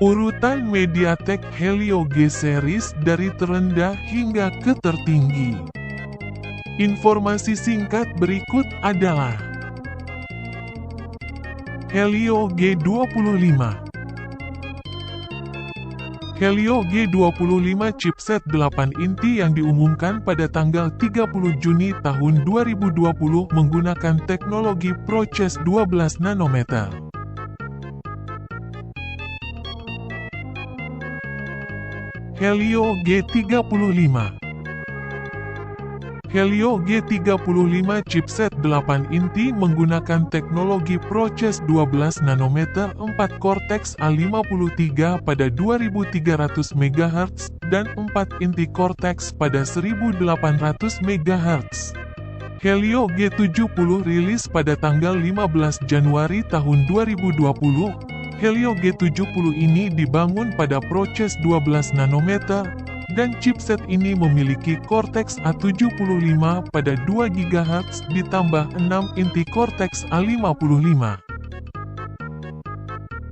Urutan MediaTek Helio G series dari terendah hingga ke tertinggi. Informasi singkat berikut adalah Helio G25. Helio G25 chipset 8 inti yang diumumkan pada tanggal 30 Juni tahun 2020 menggunakan teknologi proses 12 nanometer. Helio G35. Helio G35 chipset 8 inti menggunakan teknologi proses 12 nanometer 4 Cortex A53 pada 2300 MHz dan 4 inti Cortex pada 1800 MHz. Helio G70 rilis pada tanggal 15 Januari tahun 2020. Helio G70 ini dibangun pada proses 12 nanometer, dan chipset ini memiliki Cortex A75 pada 2 GHz ditambah 6 inti Cortex A55.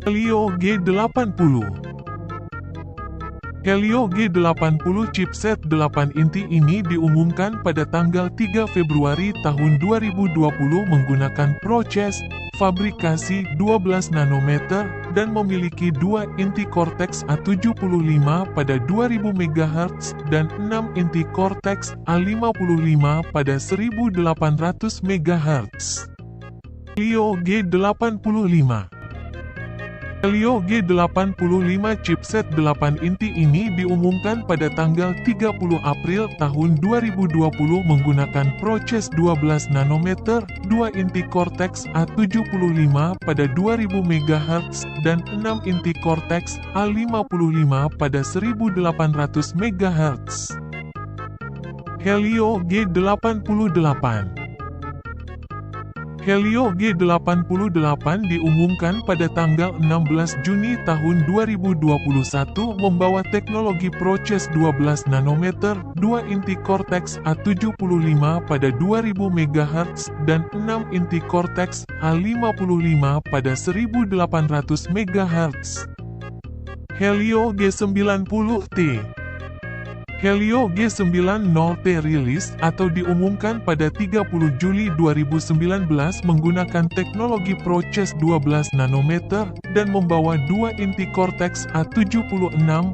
Helio G80. Helio G80 chipset 8 inti ini diumumkan pada tanggal 3 Februari tahun 2020 menggunakan proses fabrikasi 12 nanometer dan memiliki 2 inti Cortex A75 pada 2000 MHz dan 6 inti Cortex A55 pada 1800 MHz. Helio G85. Helio G85 chipset 8 inti ini diumumkan pada tanggal 30 April tahun 2020 menggunakan proses 12 nanometer, 2 inti Cortex A75 pada 2000 MHz dan 6 inti Cortex A55 pada 1800 MHz. Helio G88. Helio G88 diumumkan pada tanggal 16 Juni tahun 2021 membawa teknologi proses 12 nanometer, 2 inti Cortex A75 pada 2000 MHz dan 6 inti Cortex A55 pada 1800 MHz. Helio G90T. Helio G90T rilis atau diumumkan pada 30 Juli 2019 menggunakan teknologi proses 12 nanometer dan membawa 2 inti Cortex A76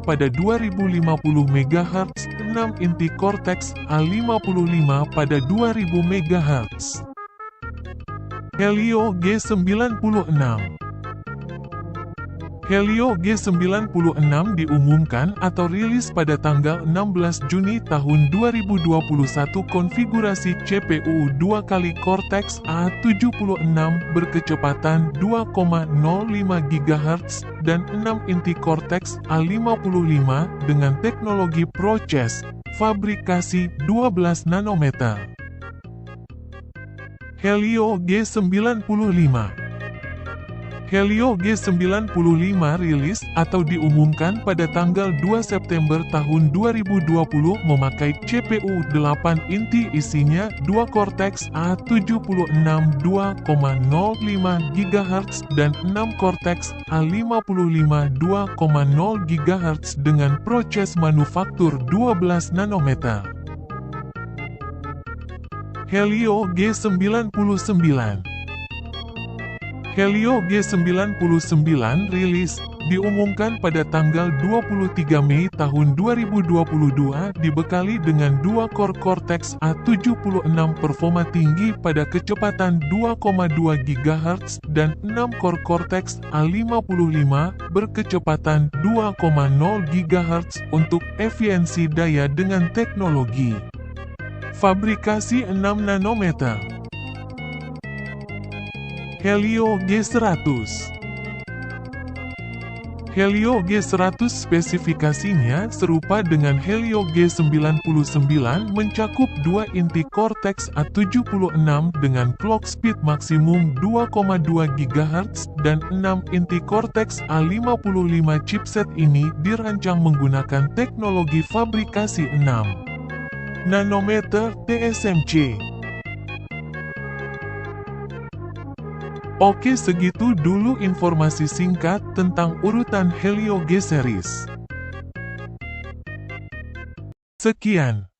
pada 2050 MHz, 6 inti Cortex A55 pada 2000 MHz. Helio G96. Helio G96 diumumkan atau rilis pada tanggal 16 Juni tahun 2021 konfigurasi CPU 2x Cortex A76 berkecepatan 2,05 GHz dan 6 inti Cortex A55 dengan teknologi proses fabrikasi 12 nanometer. Helio G95. Helio G95 rilis atau diumumkan pada tanggal 2 September tahun 2020 memakai CPU 8 inti isinya 2 Cortex A76 2,05 GHz dan 6 Cortex A55 2,0 GHz dengan proses manufaktur 12 nanometer. Helio G99. Helio G99 rilis, diumumkan pada tanggal 23 Mei tahun 2022 dibekali dengan 2 core Cortex A76 performa tinggi pada kecepatan 2,2 GHz dan 6 core Cortex A55 berkecepatan 2,0 GHz untuk efisiensi daya dengan teknologi fabrikasi 6 nanometer. Helio G100. Helio G100 spesifikasinya serupa dengan Helio G99 mencakup 2 inti Cortex A76 dengan clock speed maksimum 2,2 GHz dan 6 inti Cortex A55. Chipset ini dirancang menggunakan teknologi fabrikasi 6 nanometer TSMC. Oke, segitu dulu informasi singkat tentang urutan Helio G series. Sekian.